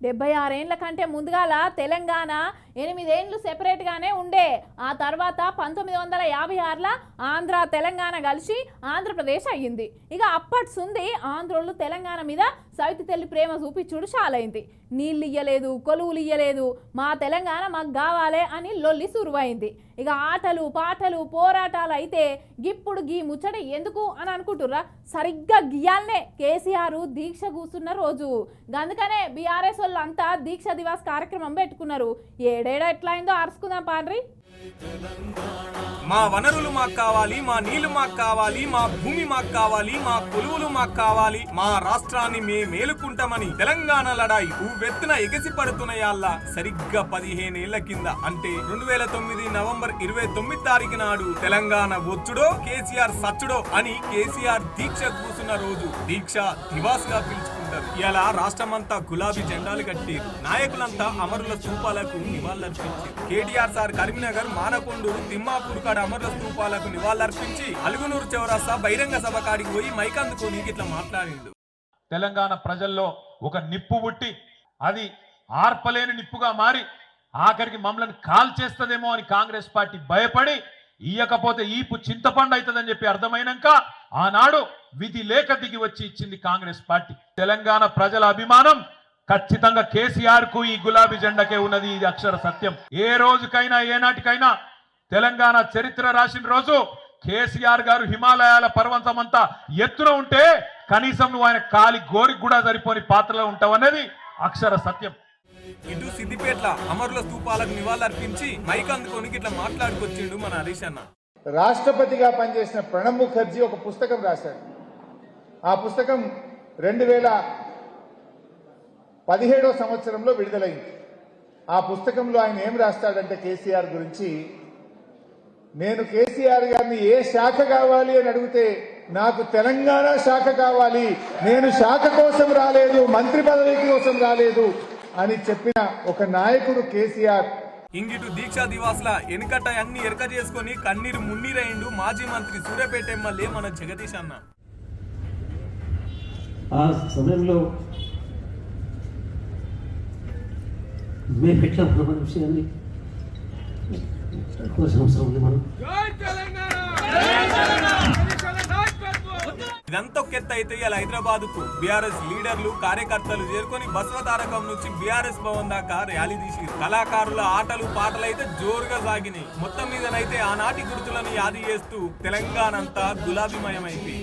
76 ఏండ్ల కంటే ముందుగాల తెలంగాణ 8 ఏండ్లు సెపరేట్గానే ఉండే. ఆ తర్వాత 1956ల ఆంధ్ర తెలంగాణ కలిసి ఆంధ్రప్రదేశ్ అయ్యింది. ఇక అప్పటి సుంది ఆంధ్రోళ్ళు తెలంగాణ మీద సవితి తల్లి ప్రేమ చూపించుడు చాలైంది. నీళ్ళు ఇయ్యలేదు, కొలువులు ఇయ్యలేదు, మా తెలంగాణ మాకు కావాలే అని లొల్లి సురువైంది. ఇక ఆటలు పాటలు పోరాటాలు అయితే గిప్పుడు గీ ముచ్చట ఎందుకు అని అనుకుంటుర్రా? సరిగ్గా గియాలనే కేసీఆర్ దీక్ష కూర్చున్న రోజు. అందుకనే బీఆర్ఎస్ వాళ్ళు అంతా దీక్ష దివాస్ కార్యక్రమం పెట్టుకున్నారు. ఏడేడా ఎట్లయిందో అరుచుకుందాం పాండ్రి. మా వనరులు మాకు కావాలి, మా నీళ్లు మాకు కావాలి, మా భూమి మాకు కావాలి, మా కొలువులు మాకు కావాలి, మా రాష్ట్రాన్ని మేలుకుంటామని తెలంగాణ లడాయి ఉవ్వెత్తున ఎగసి పడుతున్నాయల్లా సరిగ్గా 15 ఏళ్ల కింద అంటే 2009 నవంబర్ 29 తారీఖు నాడు తెలంగాణ వచ్చుడో కేసీఆర్ సచ్చుడో అని కేసీఆర్ దీక్ష కూసున్న రోజు దీక్ష దివాస్ గా పిలుచుకుంటారు. ఇలా రాష్ట్రమంతా గులాబీ జెండాలు కట్టి నాయకులంతా అమరుల స్తూపాలకు నివాళులర్పించారు. కేటీఆర్ సార్ కరీంనగర్, మానకొండూరు, తిమ్మాపూర్ కాడ అమరుల స్తూపాలకు నివాళులర్పించి అలుగునూరు చౌరస్తా బహిరంగ సభ కాడికి పోయి మైక్ అందుకొని ఇట్లా మాట్లాడిండు. తెలంగాణ ప్రజల్లో ఒక నిప్పు పుట్టి అది ఆర్పలేని నిప్పుగా మారి ఆఖరికి మమ్మల్ని కాల్ చేస్తదేమో అని కాంగ్రెస్ పార్టీ భయపడి ఇయ్యకపోతే ఈపు చింతపండు అవుతుందని చెప్పి అర్థమైనాక ఆనాడు విధి లేక దిగి వచ్చి ఇచ్చింది కాంగ్రెస్ పార్టీ. తెలంగాణ ప్రజల అభిమానం ఖచ్చితంగా కేసీఆర్ కు ఈ గులాబీ జెండాకే ఉన్నది. ఇది అక్షర సత్యం. ఏ రోజుకైనా ఏనాటికైనా తెలంగాణ చరిత్ర రాసిన రోజు కేసీఆర్ గారు హిమాలయాల పర్వతమంతా ఎత్తున ఉంటే కనీసం నువ్వు ఆయన కాలి గోరికి కూడా సరిపోని పాత్రలో ఉంటావనేది అక్షర సత్యం. ఇటు సిద్దిపేటల అమరుల స్తూపాలకు నివాళులర్పించి మైక్ అందుకొని ఇట్లా మాట్లాడుకొచ్చిండు మన హరీష్ అన్న. రాష్ట్రపతిగా పనిచేసిన ప్రణబ్ ముఖర్జీ ఒక పుస్తకం రాశాడు. ఆ పుస్తకం 2017 సంవత్సరంలో విడుదలైంది. ఆ పుస్తకంలో ఆయన ఏం రాస్తాడంటే కేసీఆర్ గురించి, నేను కేసీఆర్ గారిని ఏ శాఖ కావాలి అని అడిగితే నాకు తెలంగాణ శాఖ కావాలి, నేను శాఖ కోసం రాలేదు, మంత్రి పదవి కోసం రాలేదు అని చెప్పిన ఒక నాయకుడు కేసీఆర్. ఇంగిటు దీక్షా దివాస్ల ఎనకట అన్ని ఎరక చేసుకుని కన్నీరు మున్నీరైండు మాజీ మంత్రి సూర్యాపేట ఎమ్మెల్యే మన జగదీష్ అన్న. ఆ సమయంలో మేము ఎట్లా మన విషయాన్ని అవసరం ఉంది. మనం ఇదంతా ఒకెత్త అయితే ఇలా హైదరాబాద్ కు బీఆర్ఎస్ లీడర్లు కార్యకర్తలు చేరుకొని బసవతారకం నుంచి బీఆర్ఎస్ భవన్ దాకా ర్యాలీ తీసి కళాకారుల ఆటలు పాటలు అయితే జోరుగా సాగినాయి. మొత్తం మీదనైతే ఆనాటి గుర్తులను యాది చేస్తూ తెలంగాణ అంతా గులాబీమయమైంది.